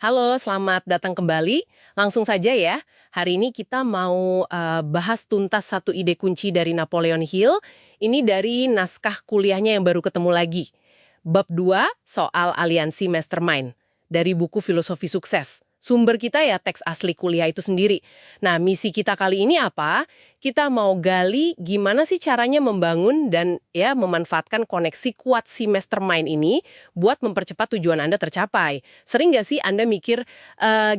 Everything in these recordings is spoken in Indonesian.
Halo, selamat datang kembali. Langsung saja ya. Hari ini kita mau bahas tuntas satu ide kunci dari Napoleon Hill. Ini dari naskah kuliahnya yang baru ketemu lagi. Bab 2 soal aliansi mastermind dari buku Filosofi Sukses. Sumber kita ya teks asli kuliah itu sendiri. Nah, misi kita kali ini apa? Kita mau gali gimana sih caranya membangun dan ya memanfaatkan koneksi kuat si mastermind ini buat mempercepat tujuan Anda tercapai. Sering nggak sih Anda mikir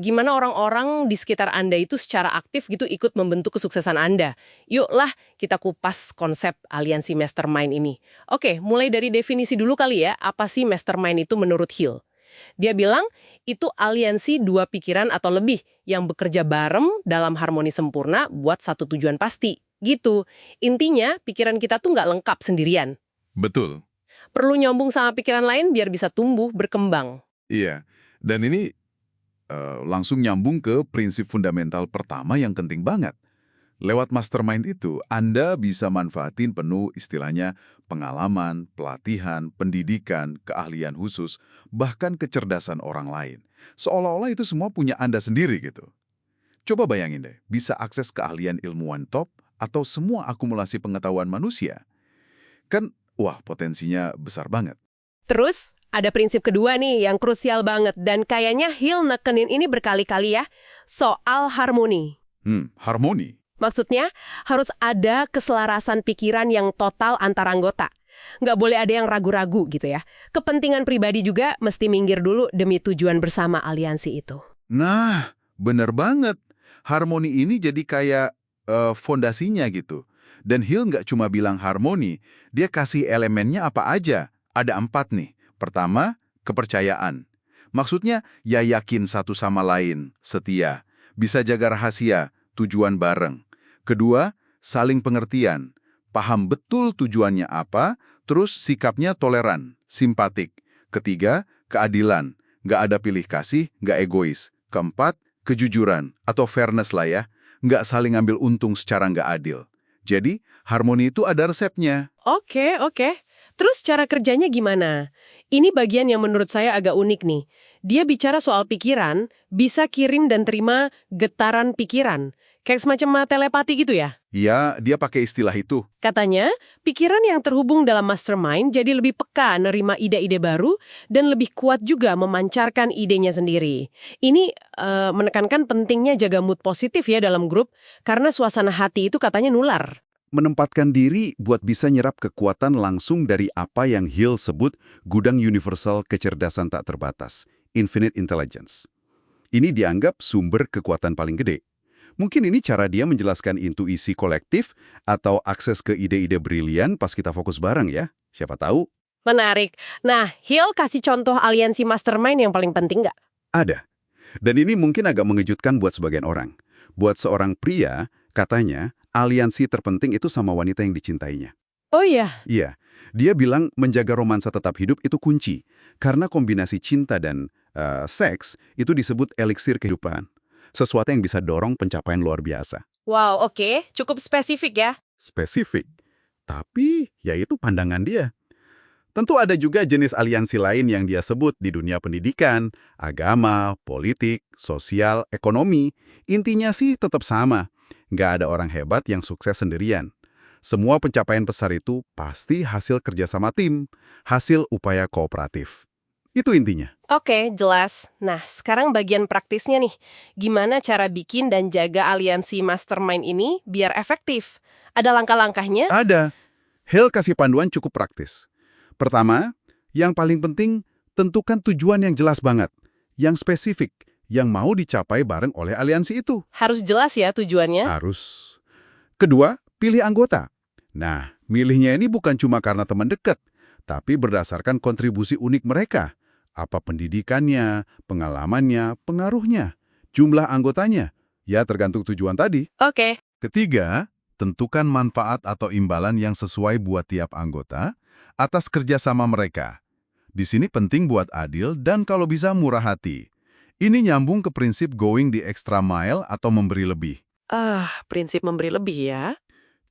gimana orang-orang di sekitar Anda itu secara aktif gitu ikut membentuk kesuksesan Anda? Yuklah kita kupas konsep aliansi mastermind ini. Oke, mulai dari definisi dulu kali ya, apa sih mastermind itu menurut Hill? Dia bilang itu aliansi dua pikiran atau lebih yang bekerja bareng dalam harmoni sempurna buat satu tujuan pasti. Gitu. Intinya pikiran kita tuh nggak lengkap sendirian. Betul, Perlu nyambung sama pikiran lain biar bisa tumbuh, berkembang. iya. Dan ini langsung nyambung ke prinsip fundamental pertama yang penting banget. Lewat mastermind itu, Anda bisa manfaatin penuh istilahnya pengalaman, pelatihan, pendidikan, keahlian khusus, bahkan kecerdasan orang lain. Seolah-olah itu semua punya Anda sendiri gitu. Coba bayangin deh, bisa akses keahlian ilmuwan top atau semua akumulasi pengetahuan manusia. Kan, wah potensinya besar banget. Terus, ada prinsip kedua nih yang krusial banget dan kayaknya Hill nekenin ini berkali-kali ya, soal harmoni. Harmoni. Maksudnya, harus ada keselarasan pikiran yang total antar anggota. Nggak boleh ada yang ragu-ragu gitu ya. Kepentingan pribadi juga mesti minggir dulu demi tujuan bersama aliansi itu. Nah, bener banget. Harmoni ini jadi kayak fondasinya gitu. Dan Hill nggak cuma bilang harmoni, dia kasih elemennya apa aja. Ada 4 nih. Pertama, kepercayaan. Maksudnya, ya yakin satu sama lain, setia. Bisa jaga rahasia, tujuan bareng. Kedua, saling pengertian. Paham betul tujuannya apa, terus sikapnya toleran, simpatik. Ketiga, keadilan. Nggak ada pilih kasih, nggak egois. Keempat, kejujuran atau fairness lah ya. Nggak saling ambil untung secara nggak adil. Jadi, harmoni itu ada resepnya. Oke, oke. Terus cara kerjanya gimana? Ini bagian yang menurut saya agak unik nih. Dia bicara soal pikiran, bisa kirim dan terima getaran pikiran. Kayak semacam telepati gitu ya? Ya, dia pakai istilah itu. Katanya, pikiran yang terhubung dalam mastermind jadi lebih peka nerima ide-ide baru dan lebih kuat juga memancarkan idenya sendiri. Ini menekankan pentingnya jaga mood positif ya dalam grup, karena suasana hati itu katanya nular. Menempatkan diri buat bisa nyerap kekuatan langsung dari apa yang Hill sebut gudang universal kecerdasan tak terbatas, infinite intelligence. Ini dianggap sumber kekuatan paling gede. Mungkin ini cara dia menjelaskan intuisi kolektif atau akses ke ide-ide brilian pas kita fokus bareng ya. Siapa tahu Menarik. Nah, Hill kasih contoh aliansi mastermind yang paling penting nggak? ada. Dan ini mungkin agak mengejutkan buat sebagian orang. Buat seorang pria, katanya aliansi terpenting itu sama wanita yang dicintainya. Oh iya, Iya, dia bilang menjaga romansa tetap hidup itu kunci. Karena kombinasi cinta dan seks itu disebut eliksir kehidupan. Sesuatu yang bisa dorong pencapaian luar biasa. wow, oke. Cukup spesifik ya. Spesifik. Tapi, ya itu pandangan dia. Tentu ada juga jenis aliansi lain yang dia sebut di dunia pendidikan, agama, politik, sosial, ekonomi. Intinya sih tetap sama. Nggak ada orang hebat yang sukses sendirian. Semua pencapaian besar itu pasti hasil kerjasama tim, hasil upaya kooperatif. Itu intinya. Oke, jelas. Nah, sekarang bagian praktisnya nih. Gimana cara bikin dan jaga aliansi mastermind ini biar efektif? Ada langkah-langkahnya? Ada. Hill kasih panduan cukup praktis. Pertama, yang paling penting, tentukan tujuan yang jelas banget, yang spesifik, yang mau dicapai bareng oleh aliansi itu. Harus jelas ya tujuannya. Harus. Kedua, pilih anggota. Nah, milihnya ini bukan cuma karena teman dekat, tapi berdasarkan kontribusi unik mereka. Apa pendidikannya, pengalamannya, pengaruhnya, jumlah anggotanya. Ya, tergantung tujuan tadi. Oke. Ketiga, tentukan manfaat atau imbalan yang sesuai buat tiap anggota atas kerjasama mereka. Di sini penting buat adil dan kalau bisa murah hati. Ini nyambung ke prinsip going the extra mile atau memberi lebih. Prinsip memberi lebih ya.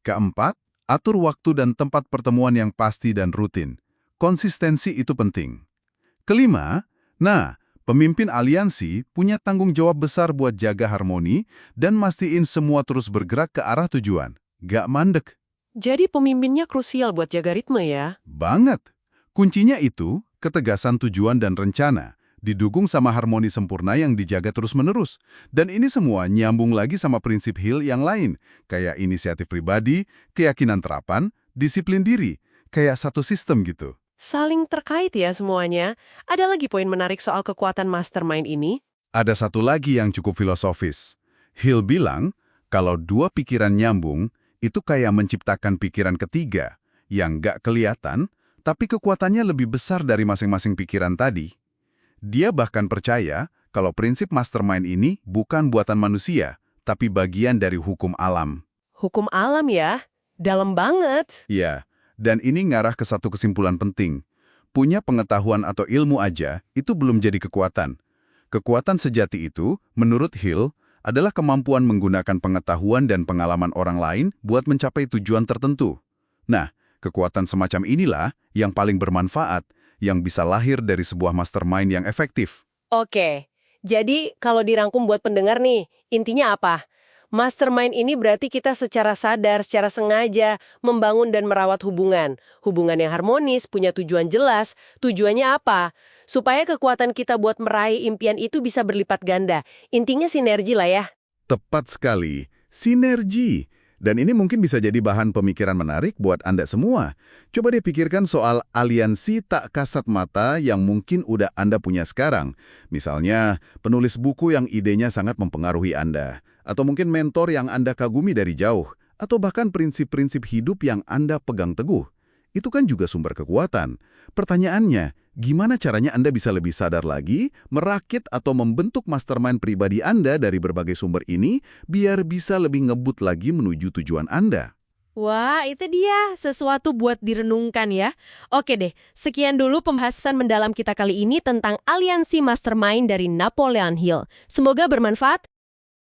Keempat, atur waktu dan tempat pertemuan yang pasti dan rutin. Konsistensi itu penting. Kelima, nah, Pemimpin aliansi punya tanggung jawab besar buat jaga harmoni dan mastiin semua terus bergerak ke arah tujuan. Gak mandek. Jadi pemimpinnya krusial buat jaga ritme ya? Banget. Kuncinya itu ketegasan tujuan dan rencana, didukung sama harmoni sempurna yang dijaga terus-menerus. Dan ini semua nyambung lagi sama prinsip Hill yang lain, kayak inisiatif pribadi, keyakinan terapan, disiplin diri, kayak satu sistem gitu. Saling terkait ya semuanya. Ada lagi poin menarik soal kekuatan mastermind ini? Ada satu lagi yang cukup filosofis. Hill bilang, kalau dua pikiran nyambung, itu kayak menciptakan pikiran ketiga, yang nggak kelihatan, tapi kekuatannya lebih besar dari masing-masing pikiran tadi. Dia bahkan percaya kalau prinsip mastermind ini bukan buatan manusia, tapi bagian dari hukum alam. Hukum alam ya? Dalam banget. Ya, dan ini ngarah ke satu kesimpulan penting. Punya pengetahuan atau ilmu aja, itu belum jadi kekuatan. Kekuatan sejati itu, menurut Hill, adalah kemampuan menggunakan pengetahuan dan pengalaman orang lain buat mencapai tujuan tertentu. Nah, kekuatan semacam inilah yang paling bermanfaat, yang bisa lahir dari sebuah mastermind yang efektif. Oke, jadi kalau dirangkum buat pendengar nih, intinya apa? Mastermind ini berarti kita secara sadar, secara sengaja membangun dan merawat hubungan. Hubungan yang harmonis, punya tujuan jelas. Tujuannya apa? Supaya kekuatan kita buat meraih impian itu bisa berlipat ganda. Intinya sinergi lah ya. Tepat sekali, sinergi. Dan ini mungkin bisa jadi bahan pemikiran menarik buat Anda semua. Coba deh pikirkan soal aliansi tak kasat mata yang mungkin udah Anda punya sekarang. Misalnya, penulis buku yang idenya sangat mempengaruhi Anda. Atau mungkin mentor yang Anda kagumi dari jauh. Atau bahkan prinsip-prinsip hidup yang Anda pegang teguh. Itu kan juga sumber kekuatan. Pertanyaannya, gimana caranya Anda bisa lebih sadar lagi, merakit atau membentuk mastermind pribadi Anda dari berbagai sumber ini, biar bisa lebih ngebut lagi menuju tujuan Anda? Wah, itu dia. Sesuatu buat direnungkan ya. Oke deh, sekian dulu pembahasan mendalam kita kali ini tentang aliansi mastermind dari Napoleon Hill. Semoga bermanfaat